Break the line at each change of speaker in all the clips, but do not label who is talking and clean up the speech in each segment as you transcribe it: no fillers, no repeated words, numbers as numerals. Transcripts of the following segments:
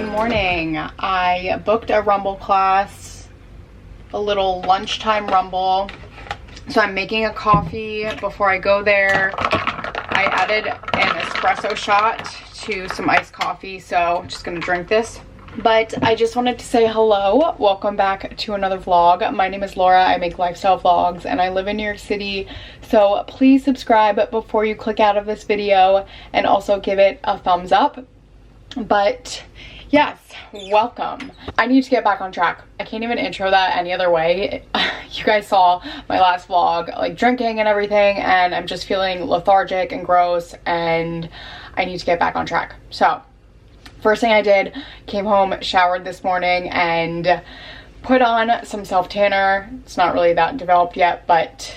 good morning. I booked a Rumble class, a little lunchtime Rumble. So I'm making a coffee before I go there. I added an espresso shot to some iced coffee, so I'm just gonna drink this. But I just wanted to say hello. Welcome back to another vlog. My name is Laura. I make lifestyle vlogs and I live in New York City. So please subscribe before you click out of this video and also give it a thumbs up. But yes, welcome. I need to get back on track. I can't even intro that any other way. You guys saw my last vlog, like drinking and everything, and I'm just feeling lethargic and gross and I need to get back on track. So first thing I did, came home, showered this morning, and put on some self-tanner. It's not really that developed yet, but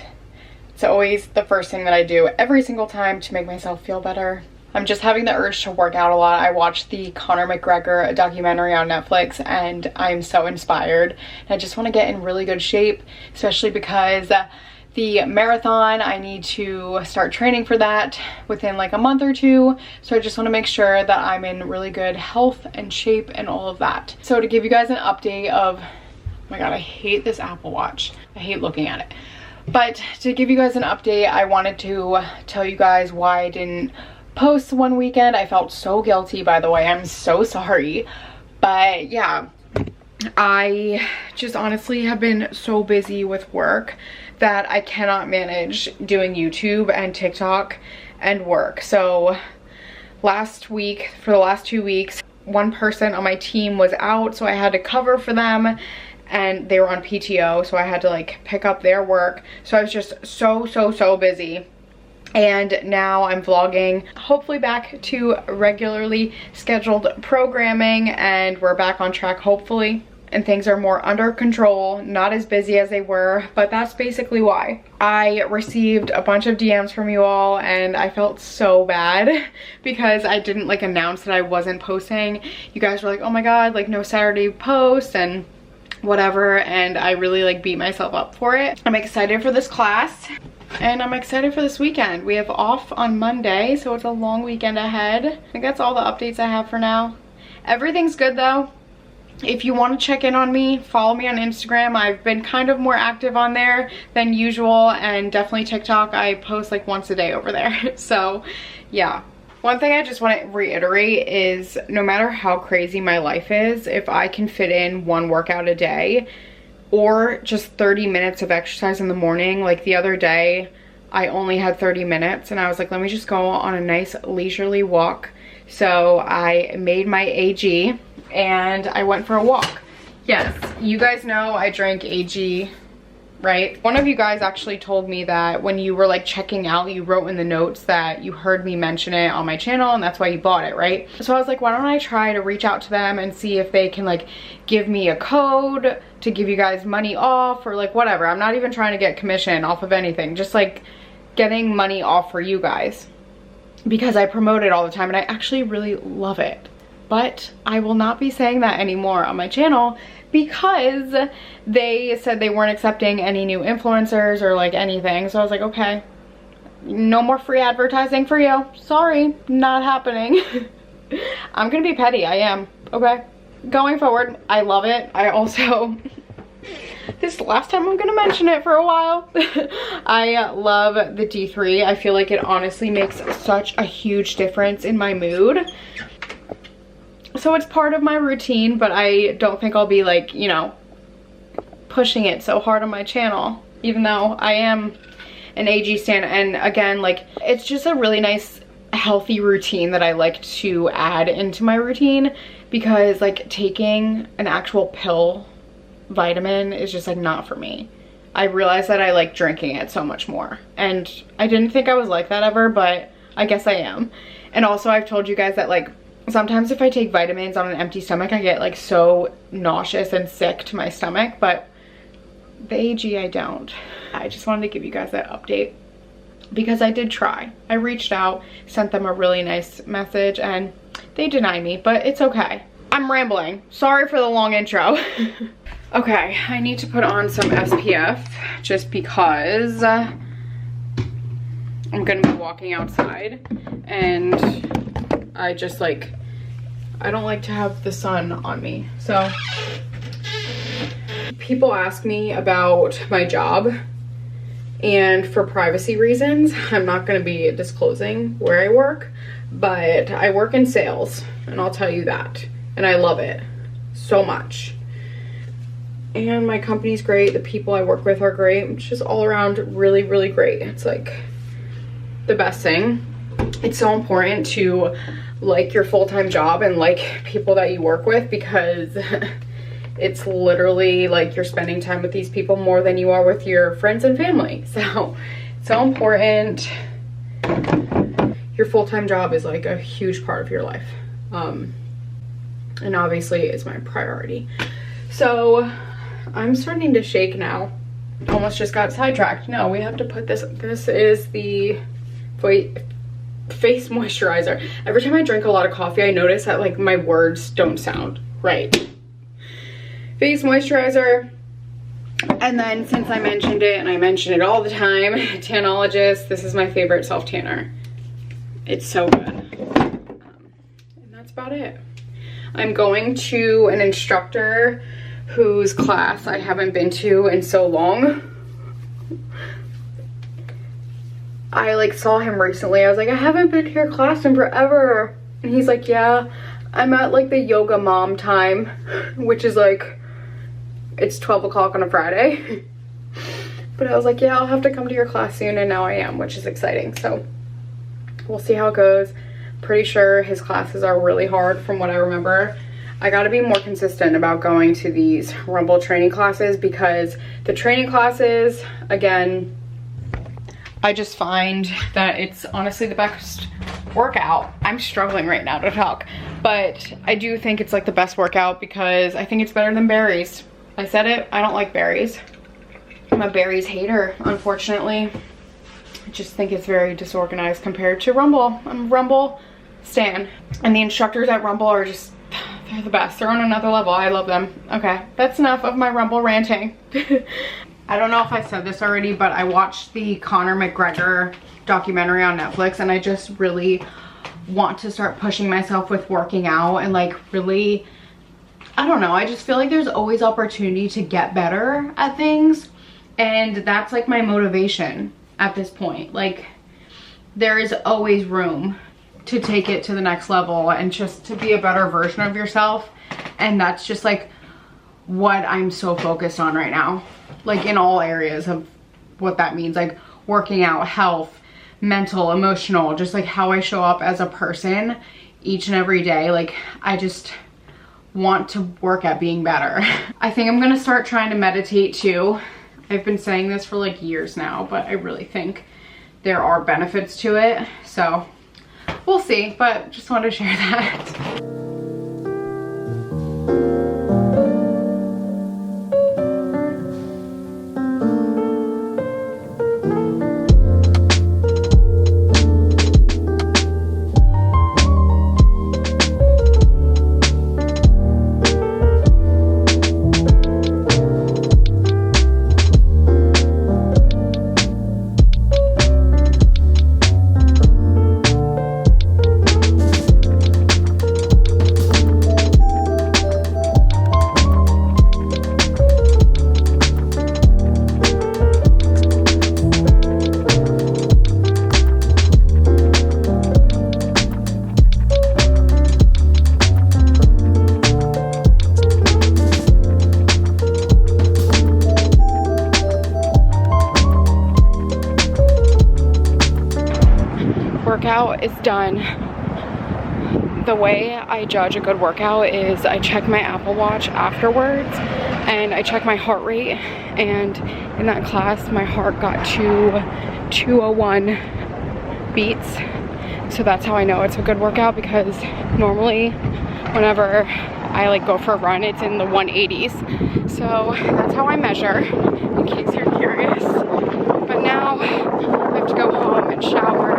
it's always the first thing that I do every single time to make myself feel better. I'm just having the urge to work out a lot. I watched the Conor McGregor documentary on Netflix and I'm so inspired. And I just want to get in really good shape, especially because the marathon, I need to start training for that within like a month or two. So I just want to make sure that I'm in really good health and shape and all of that. So to give you guys an update of, oh my God, I hate this Apple Watch. I hate looking at it. But to give you guys an update, I wanted to tell you guys why I didn't post one weekend. I felt so guilty, by the way. I'm so sorry. But yeah, I just honestly have been so busy with work that I cannot manage doing YouTube and TikTok and work. So last week, for the last 2 weeks, one person on my team was out, so I had to cover for them, and they were on PTO, so I had to like pick up their work. So I was just so busy. And now I'm vlogging, hopefully back to regularly scheduled programming, and we're back on track hopefully, and things are more under control, not as busy as they were, but that's basically why. I received a bunch of DMs from you all and I felt so bad because I didn't like announce that I wasn't posting. You guys were like, oh my God, like no Saturday posts and whatever, and I really like beat myself up for it. I'm excited for this class. And I'm excited for this weekend. We have off on Monday, so it's a long weekend ahead. I think that's all the updates I have for now. Everything's good though. If you want to check in on me, follow me on Instagram. I've been kind of more active on there than usual, and definitely TikTok. I post like once a day over there. So yeah. One thing I just want to reiterate is no matter how crazy my life is, if I can fit in one workout a day, or just 30 minutes of exercise in the morning. Like the other day, I only had 30 minutes and I was like, let me just go on a nice leisurely walk. So I made my AG and I went for a walk. Yes, you guys know I drank AG, right? One of you guys actually told me that when you were like checking out, you wrote in the notes that you heard me mention it on my channel and that's why you bought it, right? So I was like, why don't I try to reach out to them and see if they can like give me a code to give you guys money off or like whatever. I'm not even trying to get commission off of anything, just like getting money off for you guys because I promote it all the time and I actually really love it. But I will not be saying that anymore on my channel because they said they weren't accepting any new influencers or like anything. So I was like, okay, no more free advertising for you. Sorry, not happening. I'm gonna be petty, I am, okay? Going forward, I love it. I also, this is the last time I'm gonna mention it for a while. I love the D3. I feel like it honestly makes such a huge difference in my mood. So it's part of my routine, but I don't think I'll be like, you know, pushing it so hard on my channel, even though I am an AG stan. And again, like, it's just a really nice, healthy routine that I like to add into my routine because like taking an actual pill vitamin is just like not for me. I realized that I like drinking it so much more. And I didn't think I was like that ever, but I guess I am. And also I've told you guys that like, sometimes if I take vitamins on an empty stomach, I get like so nauseous and sick to my stomach, but the AG I don't. I just wanted to give you guys that update because I did try. I reached out, sent them a really nice message, and they denied me, but it's okay. I'm rambling. Sorry for the long intro. Okay, I need to put on some SPF just because I'm gonna be walking outside and I just like I don't like to have the sun on me. So people ask me about my job, and for privacy reasons, I'm not going to be disclosing where I work, but I work in sales, and I'll tell you that. And I love it so much. And my company's great. The people I work with are great. It's just all around really, really great. It's like the best thing. It's so important to like your full-time job and like people that you work with, because it's literally like you're spending time with these people more than you are with your friends and family. So it's so important. Your full-time job is like a huge part of your life. And obviously it's my priority. So I'm starting to shake now. Almost just got sidetracked. No, we have to put this. This is the face moisturizer. Every time I drink a lot of coffee, I notice that like my words don't sound right. Face moisturizer. And then since I mentioned it, and I mention it all the time, Tanologist. This is my favorite self tanner. It's so good. And that's about it. I'm going to an instructor whose class I haven't been to in so long. I like saw him recently. I was like, I haven't been to your class in forever. And he's like, yeah, I'm at like the yoga mom time, which is like, it's 12 o'clock on a Friday. But I was like, yeah, I'll have to come to your class soon. And now I am, which is exciting. So we'll see how it goes. Pretty sure his classes are really hard from what I remember. I gotta be more consistent about going to these Rumble training classes, because the training classes, again, I just find that it's honestly the best workout. I'm struggling right now to talk, but I do think it's like the best workout because I think it's better than berries. I said it, I don't like berries. I'm a berries hater, unfortunately. I just think it's very disorganized compared to Rumble. I'm a Rumble stan. And the instructors at Rumble are just, they're the best. They're on another level. I love them. Okay, that's enough of my Rumble ranting. I don't know if I said this already, but I watched the Conor McGregor documentary on Netflix, and I just really want to start pushing myself with working out and like really, I don't know, I just feel like there's always opportunity to get better at things, and that's like my motivation at this point. Like there is always room to take it to the next level and just to be a better version of yourself, and that's just like what I'm so focused on right now, like in all areas of what that means, like working out, health, mental, emotional, just like how I show up as a person each and every day. Like I just want to work at being better. I think I'm gonna start trying to meditate too. I've been saying this for like years now, but I really think there are benefits to it, so we'll see, but just wanted to share that. Workout is done. The way I judge a good workout is I check my Apple Watch afterwards and I check my heart rate, and in that class my heart got to 201 beats, so that's how I know it's a good workout, because normally whenever I like go for a run it's in the 180s, so that's how I measure, in case you're curious. But now I have to go home and shower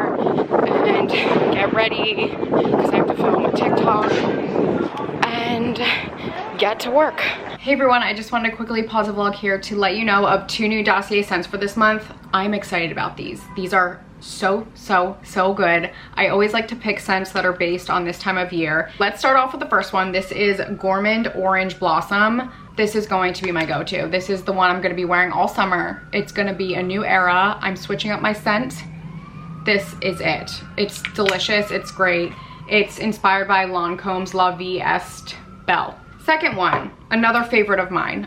and get ready because I have to film a TikTok and get to work. Hey everyone, I just wanted to quickly pause the vlog here to let you know of 2 new dossier scents for this month. I'm excited about these. These are so good. I always like to pick scents that are based on this time of year. Let's start off with the first one. This is Gourmand Orange Blossom. This is going to be my go-to. This is the one I'm gonna be wearing all summer. It's gonna be a new era. I'm switching up my scent. This is it. It's delicious, it's great. It's inspired by Lancome's La Vie Est Belle. Second one, another favorite of mine.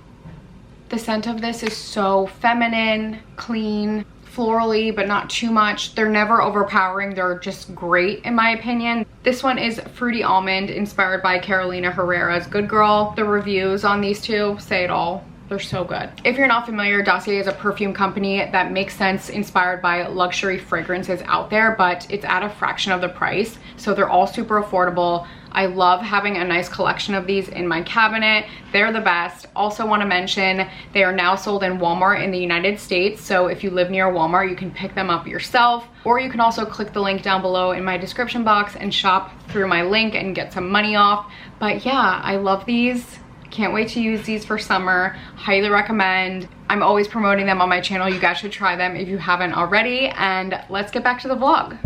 The scent of this is so feminine, clean, florally, but not too much. They're never overpowering. They're just great in my opinion. This one is Fruity Almond, inspired by Carolina Herrera's Good Girl. The reviews on these two say it all. They're so good. If you're not familiar, Dossier is a perfume company that makes sense, inspired by luxury fragrances out there, but it's at a fraction of the price. So they're all super affordable. I love having a nice collection of these in my cabinet. They're the best. Also want to mention, they are now sold in Walmart in the United States. So if you live near Walmart, you can pick them up yourself, or you can also click the link down below in my description box and shop through my link and get some money off. But yeah, I love these. Can't wait to use these for summer. Highly recommend. I'm always promoting them on my channel. You guys should try them if you haven't already. And let's get back to the vlog.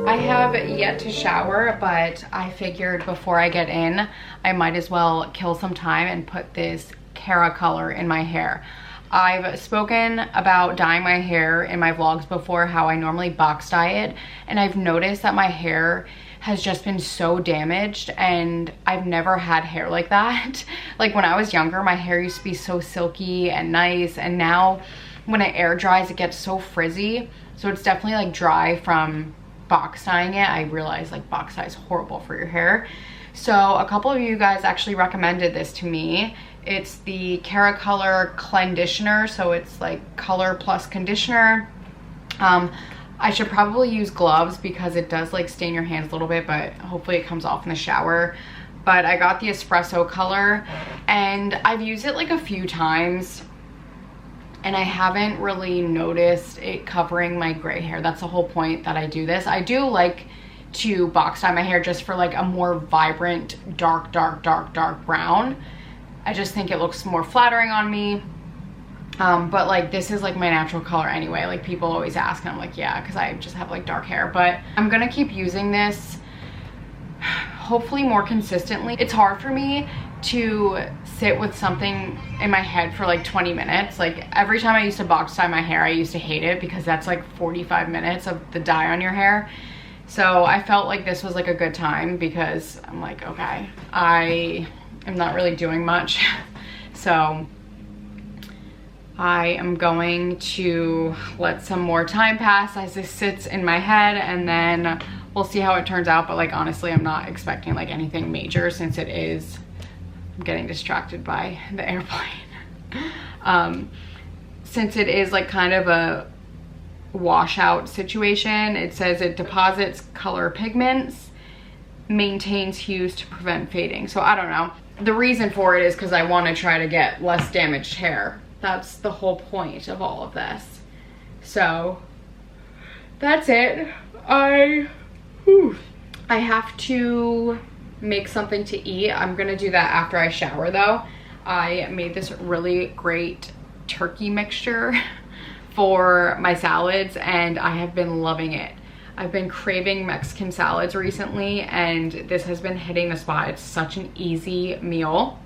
I have yet to shower, but I figured before I get in, I might as well kill some time and put this Cara color in my hair. I've spoken about dyeing my hair in my vlogs before, how I normally box dye it, and I've noticed that my hair has just been so damaged, and I've never had hair like that. Like when I was younger, my hair used to be so silky and nice, and now when it air dries, it gets so frizzy. So it's definitely like dry from box dyeing it. I realize like box dye is horrible for your hair. So a couple of you guys actually recommended this to me. It's the Cara Color Conditioner, so it's like color plus conditioner. I should probably use gloves because it does like stain your hands a little bit, but hopefully it comes off in the shower. But I got the espresso color and I've used it like a few times, and I haven't really noticed it covering my gray hair. That's the whole point that I do this. I do like to box dye my hair just for like a more vibrant, dark brown. I just think it looks more flattering on me. But like this is like my natural color anyway. Like people always ask and I'm like, yeah, because I just have like dark hair. But I'm gonna keep using this hopefully more consistently. It's hard for me to sit with something in my head for like 20 minutes. Like every time I used to box dye my hair, I used to hate it because that's like 45 minutes of the dye on your hair. So I felt like this was like a good time because I'm like, okay, I am not really doing much. So I am going to let some more time pass as this sits in my head, and then we'll see how it turns out. But like honestly, I'm not expecting like anything major since it is, I'm getting distracted by the airplane. Since it is like kind of a washout situation, it says it deposits color pigments, maintains hues to prevent fading. So I don't know. The reason for it is because I want to try to get less damaged hair. That's the whole point of all of this. So that's it. I have to make something to eat. I'm gonna do that after I shower though. I made this really great turkey mixture for my salads and I have been loving it. I've been craving Mexican salads recently and this has been hitting the spot. It's such an easy meal.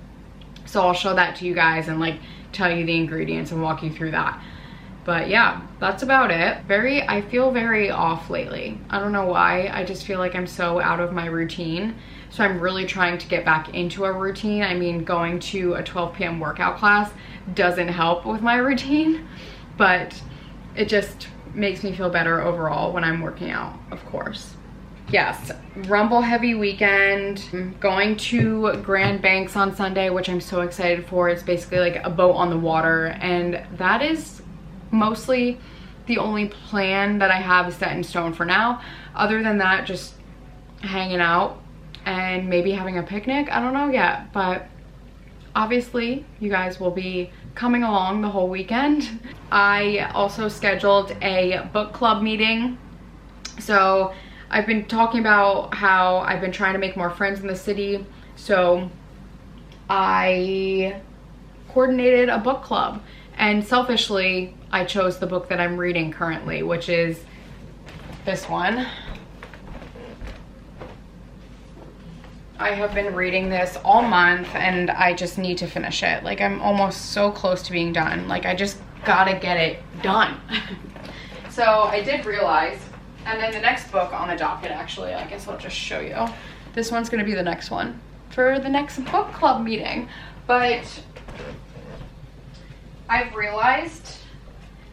So I'll show that to you guys and like tell you the ingredients and walk you through that. But yeah, that's about it. I feel very off lately. I don't know why. I just feel like I'm so out of my routine. So I'm really trying to get back into a routine. I mean, going to a 12 p.m. workout class doesn't help with my routine, but it just makes me feel better overall when I'm working out, of course. Yes, Rumble heavy weekend. I'm going to Grand Banks on Sunday, which I'm so excited for. It's basically like a boat on the water, and that is mostly the only plan that I have set in stone for now. Other than that, just hanging out and maybe having a picnic. I don't know yet, but obviously you guys will be coming along the whole weekend. I also scheduled a book club meeting. So I've been talking about how I've been trying to make more friends in the city. So I coordinated a book club, and selfishly I chose the book that I'm reading currently, which is this one. I have been reading this all month and I just need to finish it. Like, I'm almost so close to being done. Like, I just gotta get it done. So I did realize, and then the next book on the docket, actually, I guess I'll just show you. This one's gonna be the next one for the next book club meeting. But I've realized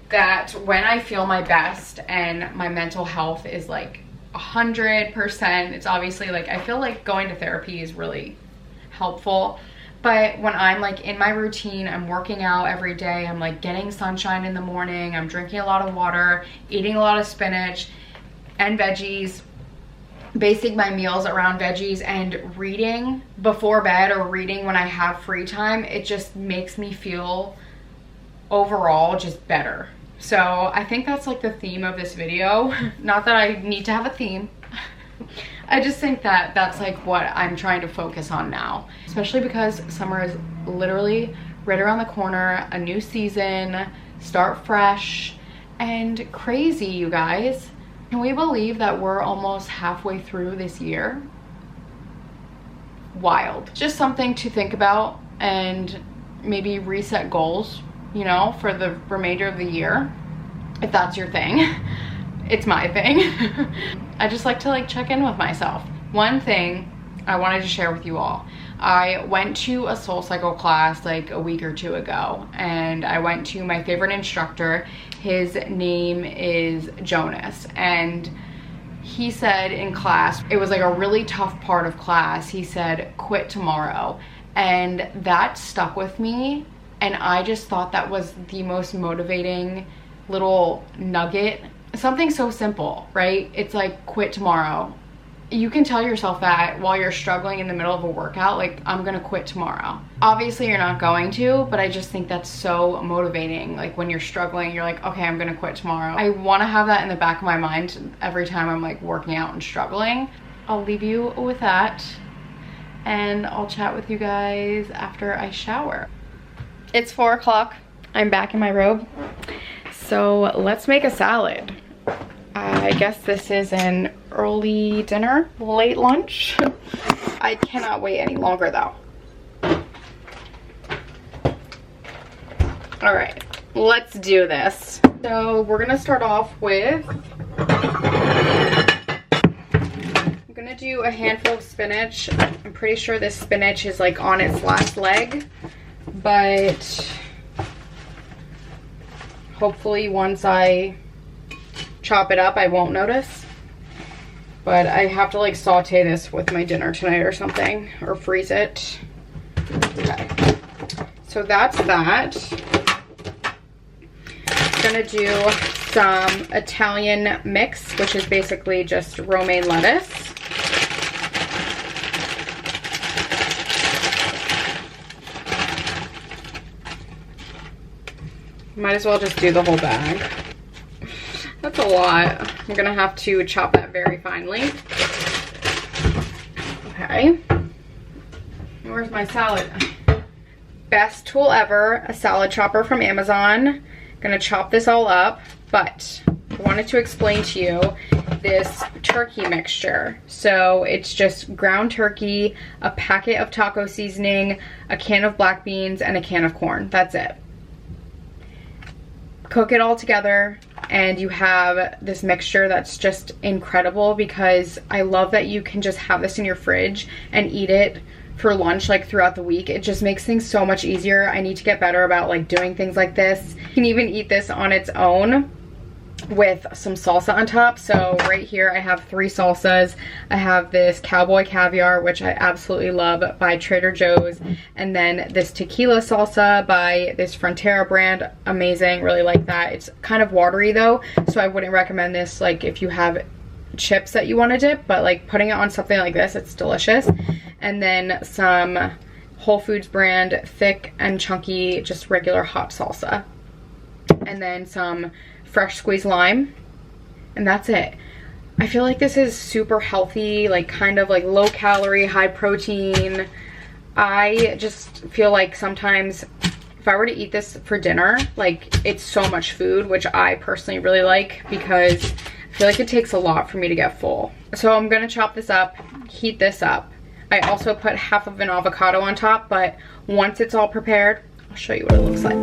that when I feel my best and my mental health is like 100%, it's obviously like, I feel like going to therapy is really helpful. But when I'm like in my routine, I'm working out every day, I'm like getting sunshine in the morning, I'm drinking a lot of water, eating a lot of spinach and veggies, basing my meals around veggies, and reading before bed or reading when I have free time, it just makes me feel overall just better. So I think that's like the theme of this video. Not that I need to have a theme. I just think that that's like what I'm trying to focus on now, especially because summer is literally right around the corner, a new season, start fresh, and crazy, you guys. Can we believe that we're almost halfway through this year? Wild. Just something to think about and maybe reset goals, you know, for the remainder of the year, if that's your thing. It's my thing. I just like to like check in with myself. One thing I wanted to share with you all. I went to a SoulCycle class like a week or two ago, and I went to my favorite instructor. His name is Jonas, and he said in class, it was like a really tough part of class, he said, quit tomorrow. And that stuck with me, and I just thought that was the most motivating little nugget. Something so simple, right? It's like, quit tomorrow. You can tell yourself that while you're struggling in the middle of a workout, like, I'm gonna quit tomorrow. Obviously you're not going to, but I just think that's so motivating. Like, when you're struggling, you're like, okay, I'm gonna quit tomorrow. I wanna have that in the back of my mind every time I'm like working out and struggling. I'll leave you with that, and I'll chat with you guys after I shower. It's 4 o'clock. I'm back in my robe. So let's make a salad. I guess this is an early dinner, late lunch. I cannot wait any longer though. All right, let's do this. So we're gonna start off with, I'm gonna do a handful of spinach. I'm pretty sure this spinach is like on its last leg, but hopefully once I chop it up, I won't notice. But I have to like saute this with my dinner tonight or something, or freeze it. Okay, so that's that. I'm gonna do some Italian mix, which is basically just romaine lettuce. Might as well just do the whole bag. That's a lot. I'm gonna have to chop that very finely. Okay. Where's my salad? Best tool ever, a salad chopper from Amazon. Gonna chop this all up, but I wanted to explain to you this turkey mixture. So it's just ground turkey, a packet of taco seasoning, a can of black beans, and a can of corn. That's it. Cook it all together and you have this mixture that's just incredible, because I love that you can just have this in your fridge and eat it for lunch like throughout the week. It just makes things so much easier. I need to get better about like doing things like this. You can even eat this on its own with some salsa on top. So right here I have 3 salsas. I have this cowboy caviar, which I absolutely love, by Trader Joe's, and then this tequila salsa by this Frontera brand. Amazing, really like that. It's kind of watery though, so I wouldn't recommend this like if you have chips that you want to dip, but like putting it on something like this, it's delicious. And then some Whole Foods brand, thick and chunky, just regular hot salsa. And then some fresh squeezed lime, and that's it. I feel like this is super healthy, like kind of like low calorie, high protein. I just feel like sometimes if I were to eat this for dinner, like it's so much food, which I personally really like because I feel like it takes a lot for me to get full. So I'm gonna chop this up, heat this up. I also put half of an avocado on top, but once it's all prepared, I'll show you what it looks like.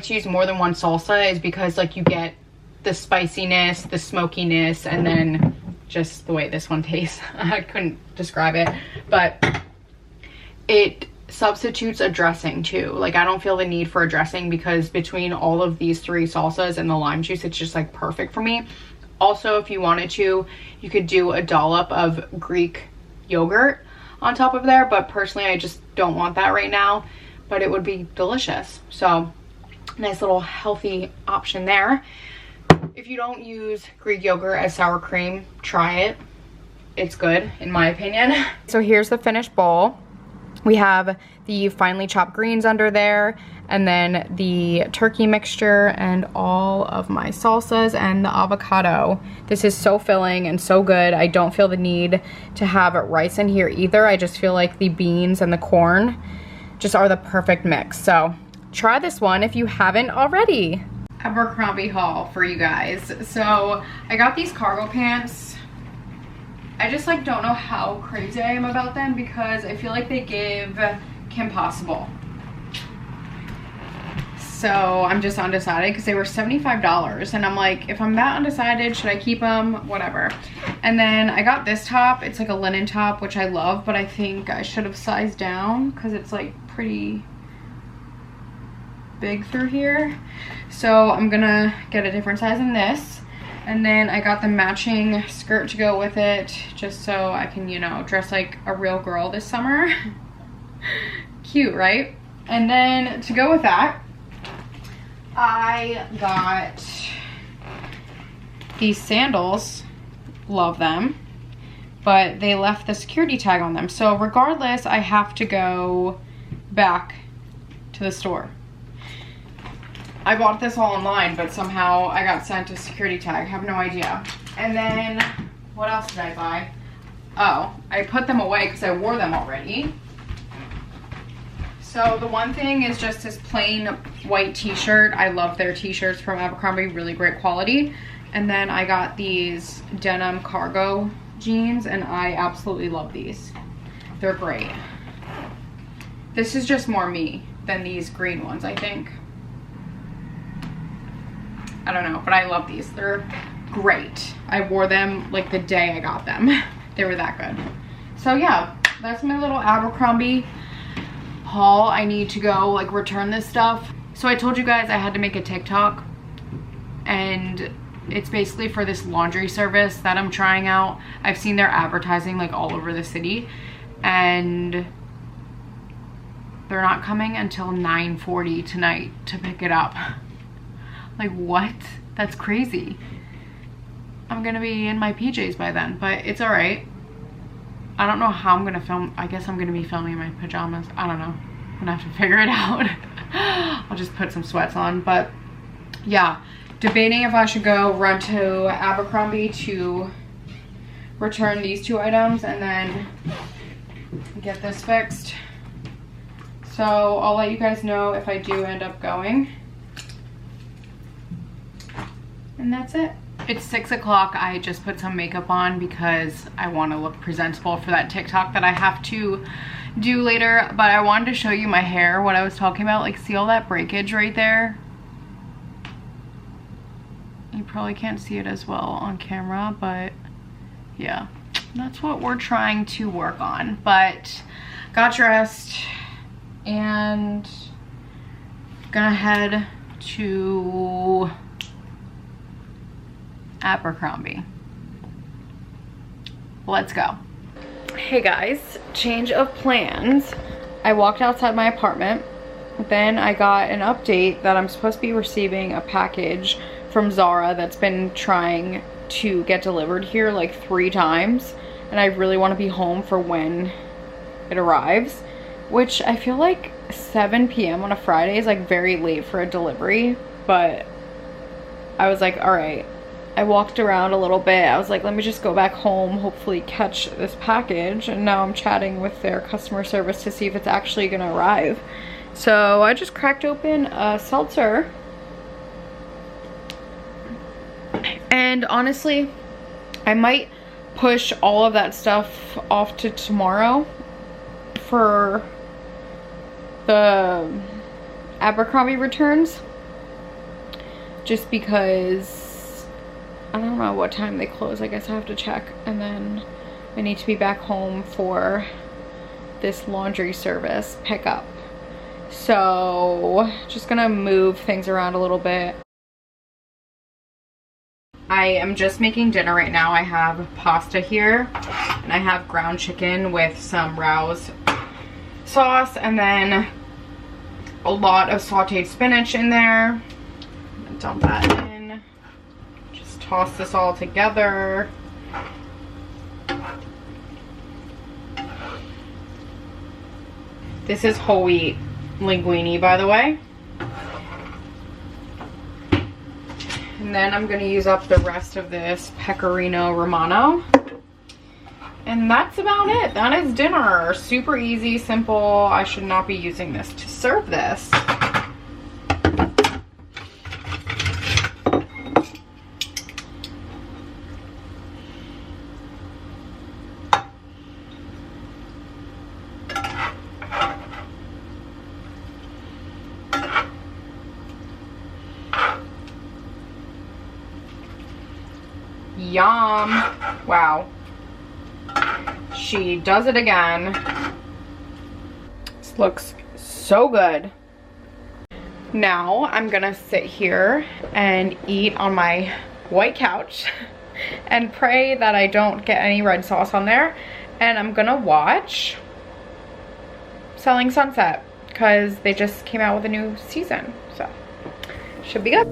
To use more than one salsa is because like you get the spiciness, the smokiness, and then just the way this one tastes. I couldn't describe it, but it substitutes a dressing too. Like I don't feel the need for a dressing because between all of these three salsas and the lime juice, it's just like perfect for me. Also, if you wanted to, you could do a dollop of Greek yogurt on top of there, but personally I just don't want that right now, but it would be delicious. So nice little healthy option there. If you don't use Greek yogurt as sour cream, try it. It's good in my opinion. So here's the finished bowl. We have the finely chopped greens under there, and then the turkey mixture and all of my salsas and the avocado. This is so filling and so good. I don't feel the need to have rice in here either. I just feel like the beans and the corn just are the perfect mix. So try this one if you haven't already. Abercrombie haul for you guys. So I got these cargo pants. I just like don't know how crazy I am about them because I feel like they give Kim Possible. So I'm just undecided because they were $75 and I'm like, if I'm that undecided, should I keep them? Whatever. And then I got this top. It's like a linen top, which I love, but I think I should have sized down because it's like pretty big through here. So I'm gonna get a different size than this. And then I got the matching skirt to go with it just so I can, you know, dress like a real girl this summer. Cute, right? And then to go with that, I got these sandals. Love them, but they left the security tag on them. So regardless, I have to go back to the store. I bought this all online, but somehow I got sent a security tag. I have no idea. And then, what else did I buy? Oh, I put them away because I wore them already. So the one thing is just this plain white t-shirt. I love their t-shirts from Abercrombie, really great quality. And then I got these denim cargo jeans, and I absolutely love these. They're great. This is just more me than these green ones, I think. I don't know, but I love these. They're great. I wore them like the day I got them. They were that good. So yeah, that's my little Abercrombie haul. I need to go like return this stuff. So I told you guys I had to make a TikTok, and it's basically for this laundry service that I'm trying out. I've seen their advertising like all over the city, and they're not coming until 9:40 tonight to pick it up. Like, what? That's crazy. I'm gonna be in my PJs by then, but it's all right. I don't know how I'm gonna film. I guess I'm gonna be filming in my pajamas. I don't know. I'm gonna have to figure it out. I'll just put some sweats on, but yeah, debating if I should go run to Abercrombie to return these 2 items and then get this fixed. So I'll let you guys know if I do end up going. And that's it. It's 6 o'clock. I just put some makeup on because I want to look presentable for that TikTok that I have to do later. But I wanted to show you my hair, what I was talking about. Like, see all that breakage right there? You probably can't see it as well on camera, but yeah, that's what we're trying to work on. But got dressed and gonna head to Abercrombie. Let's go. Hey guys, change of plans. I walked outside my apartment, then I got an update that I'm supposed to be receiving a package from Zara that's been trying to get delivered here like 3 times, and I really want to be home for when it arrives, which I feel like 7 p.m. on a Friday is like very late for a delivery, but I was like, all right. I walked around a little bit. I was like, let me just go back home, hopefully catch this package, and now I'm chatting with their customer service to see if it's actually gonna arrive. So I just cracked open a seltzer, and honestly, I might push all of that stuff off to tomorrow for the Abercrombie returns, just because I don't know what time they close. I guess I have to check, and then I need to be back home for this laundry service pickup. So just gonna move things around a little bit. I am just making dinner right now. I have pasta here, and I have ground chicken with some Rouse sauce, and then a lot of sauteed spinach in there. Dump that in. Just toss this all together. This is whole wheat linguine, by the way. And then I'm going to use up the rest of this pecorino romano. And that's about it. That is dinner. Super easy, simple. I should not be using this to serve this. Yum. Wow. She does it again. This looks so good. Now I'm gonna sit here and eat on my white couch and pray that I don't get any red sauce on there. And I'm gonna watch Selling Sunset because they just came out with a new season. So should be good.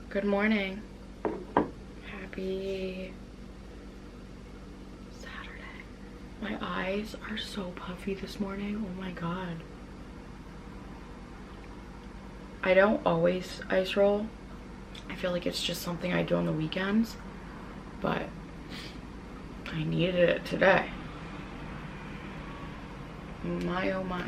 Good morning. Happy Saturday. My eyes are so puffy this morning. Oh my god. I don't always ice roll. I feel like it's just something I do on the weekends, but I needed it today. My oh my.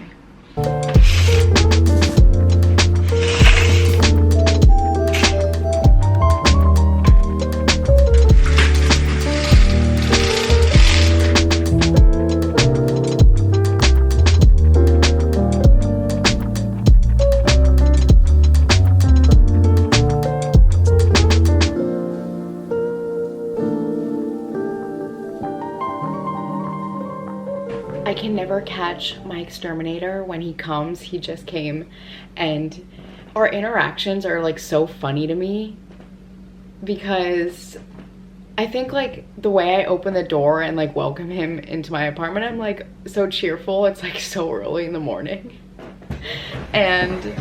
ever catch my exterminator when he comes, he just came, and our interactions are like so funny to me because I think like the way I open the door and like welcome him into my apartment, I'm like so cheerful. It's like so early in the morning. And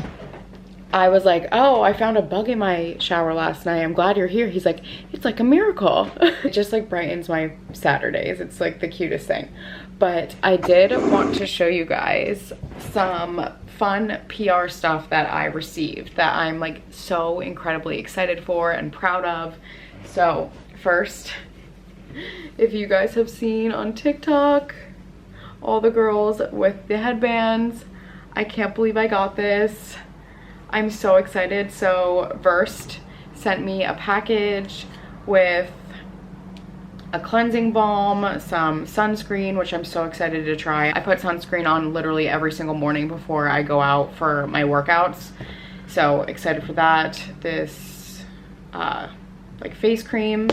I was like, oh, I found a bug in my shower last night. I'm glad you're here. He's like, it's like a miracle. It just like brightens my Saturdays. It's like the cutest thing. But I did want to show you guys some fun PR stuff that I received that I'm like so incredibly excited for and proud of. So first, if you guys have seen on TikTok, all the girls with the headbands, I can't believe I got this. I'm so excited. So Versed sent me a package with a cleansing balm, some sunscreen, which I'm so excited to try. I put sunscreen on literally every single morning before I go out for my workouts. So excited for that. This like face cream.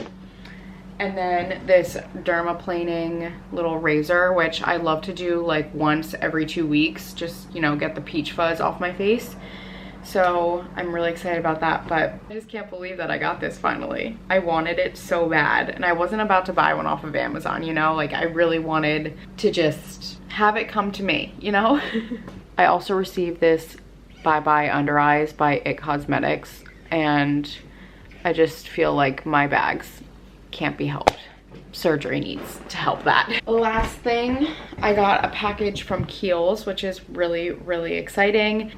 And then this dermaplaning little razor, which I love to do like once every 2 weeks, just, you know, get the peach fuzz off my face. So I'm really excited about that, but I just can't believe that I got this finally. I wanted it so bad, and I wasn't about to buy one off of Amazon, you know? Like I really wanted to just have it come to me, you know? I also received this Bye Bye Under Eyes by IT Cosmetics, and I just feel like my bags can't be helped. Surgery needs to help that. Last thing, I got a package from Kiehl's, which is really, really exciting.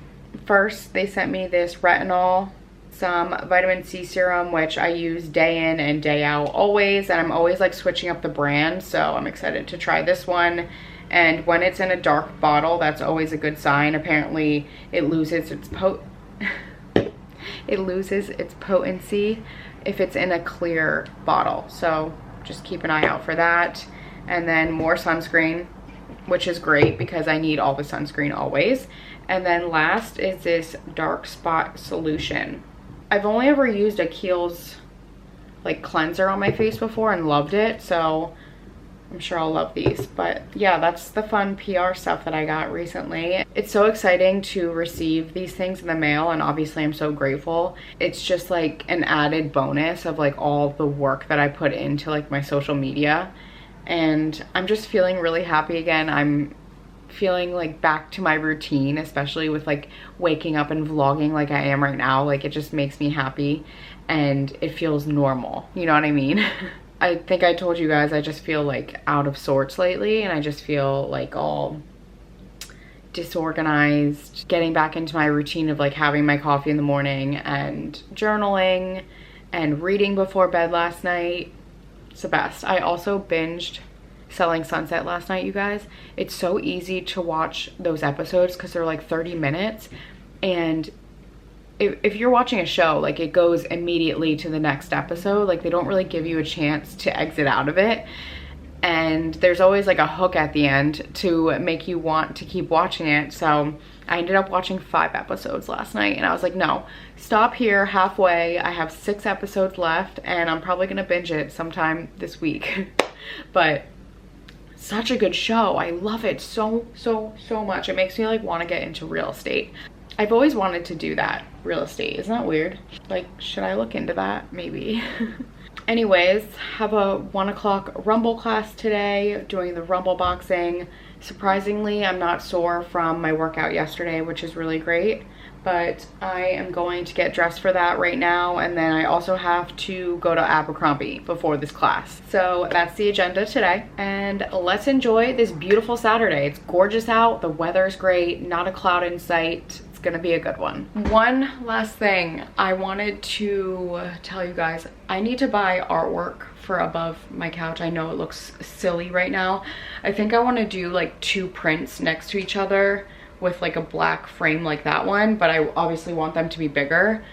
First, they sent me this retinol, some vitamin C serum, which I use day in and day out always, and I'm always like switching up the brand, so I'm excited to try this one. And when it's in a dark bottle, that's always a good sign. Apparently, it loses its potency if it's in a clear bottle, so just keep an eye out for that. And then more sunscreen, which is great because I need all the sunscreen always. And then last is this dark spot solution. I've only ever used a Kiehl's like cleanser on my face before and loved it, so I'm sure I'll love these. But yeah, that's the fun PR stuff that I got recently. It's so exciting to receive these things in the mail, and obviously I'm so grateful. It's just like an added bonus of like all the work that I put into like my social media, and I'm just feeling really happy again. I'm feeling like back to my routine, especially with like waking up and vlogging like I am right now. Like it just makes me happy and it feels normal, you know what I mean? I think I told you guys I just feel like out of sorts lately, and I just feel like all disorganized. Getting back into my routine of like having my coffee in the morning and journaling and reading before bed last night. It's the best. I also binged Selling Sunset last night, you guys. It's so easy to watch those episodes because they're like 30 minutes, and if you're watching a show, like it goes immediately to the next episode. Like they don't really give you a chance to exit out of it, and there's always like a hook at the end to make you want to keep watching it. So I ended up watching 5 episodes last night, and I was like, no, stop here halfway. I have 6 episodes left, and I'm probably gonna binge it sometime this week. But such a good show. I love it so much. It makes me like want to get into real estate. I've always wanted to do that, real estate. Isn't that weird? Like, should I look into that? Maybe. Anyways, have a 1 o'clock Rumble class today, doing the Rumble boxing. Surprisingly, I'm not sore from my workout yesterday, which is really great. But I am going to get dressed for that right now, and then I also have to go to Abercrombie before this class. So that's the agenda today, and let's enjoy this beautiful Saturday. It's gorgeous out, the weather's great, not a cloud in sight. It's gonna be a good one. One last thing I wanted to tell you guys, I need to buy artwork for above my couch. I know it looks silly right now. I think I want to do like 2 prints next to each other with like a black frame like that one, but I obviously want them to be bigger.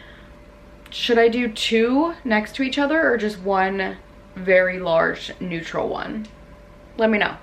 Should I do 2 next to each other or just 1 very large neutral one? Let me know.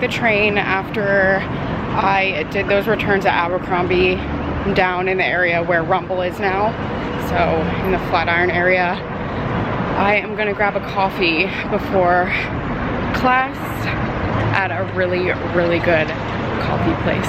a train after I did those returns at Abercrombie down in the area where Rumble is now, so in the Flatiron area. I am gonna grab a coffee before class at a really, really good coffee place.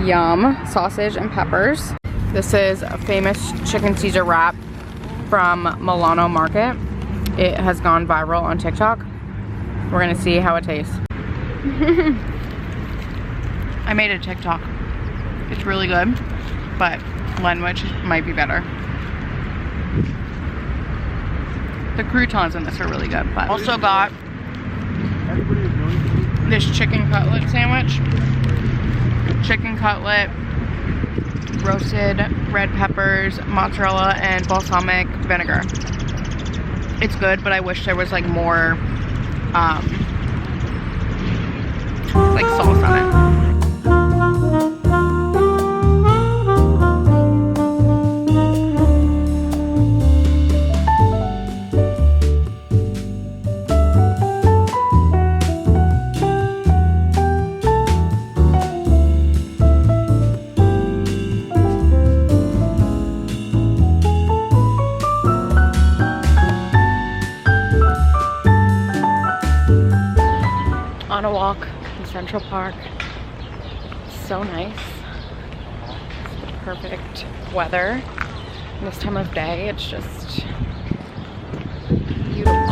Yum, sausage and peppers. This is a famous chicken Caesar wrap from Milano Market. It has gone viral on TikTok. We're gonna see how it tastes. I made a TikTok. It's really good, but Lenwich might be better. The croutons in this are really good, but also got this chicken cutlet sandwich. Chicken cutlet, roasted red peppers, mozzarella, and balsamic vinegar. It's good, but I wish there was like more like sauce on it. On a walk in Central Park. So nice. It's the perfect weather. And this time of day, it's just beautiful.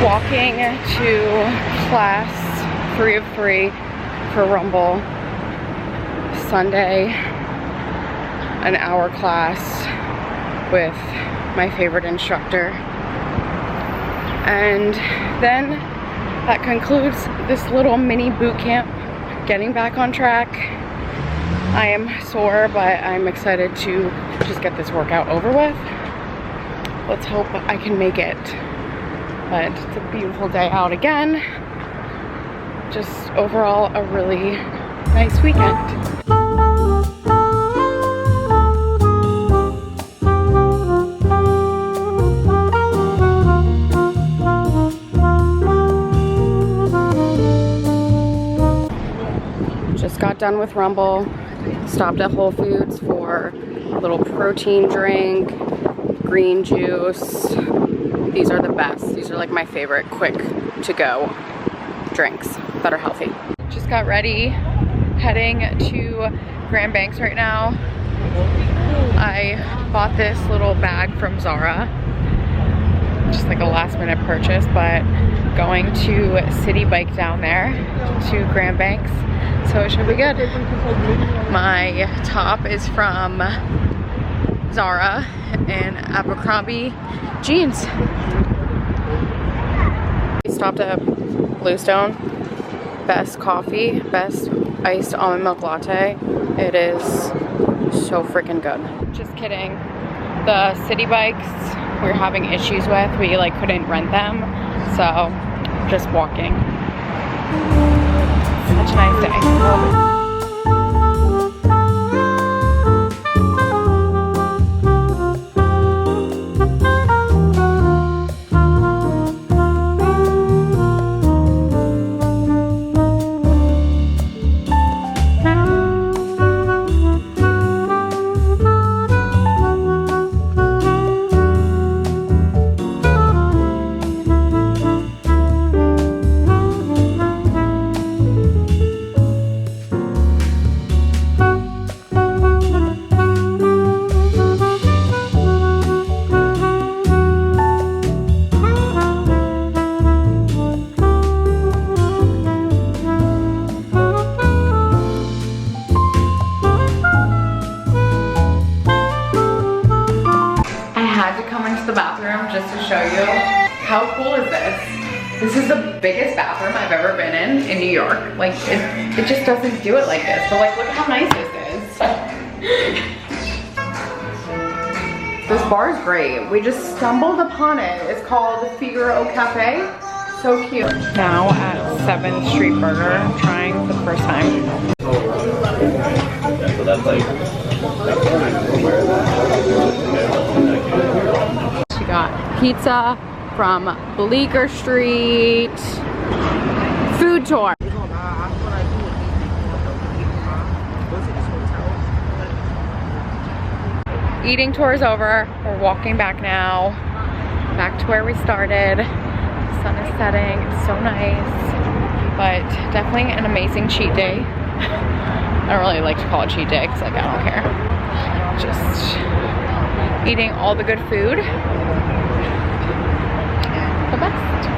Walking to class 3 of 3 for Rumble. Sunday, an hour class with my favorite instructor. And then that concludes this little mini boot camp, getting back on track. I am sore, but I'm excited to just get this workout over with. Let's hope I can make it. But it's a beautiful day out again. Just overall a really nice weekend. Just got done with Rumble. Stopped at Whole Foods for a little protein drink, green juice. These are the best. These are like my favorite quick to go drinks that are healthy. Just got ready, heading to Grand Banks right now. I bought this little bag from Zara, just like a last minute purchase, but going to city bike down there to Grand Banks, so it should be good. My top is from Zara and Abercrombie jeans. We stopped at Bluestone. Best coffee, best iced almond milk latte. It is so freaking good. Just kidding. The city bikes we're having issues with. We like couldn't rent them, so just walking. Such a nice day. The bathroom just to show you how cool is this. This is the biggest bathroom I've ever been in New York. Like it just doesn't do it like this. So like look how nice this is. This bar is great. We just stumbled upon it. It's called Figaro Cafe. So cute. Now at 7th Street Burger, I'm trying for the first time.
So that's like
We got pizza from Bleecker Street. Food tour. Eating tour is over. We're walking back now. Back to where we started. The sun is setting. It's so nice. But definitely an amazing cheat day. I don't really like to call it cheat day because like I don't care. Just eating all the good food. The best.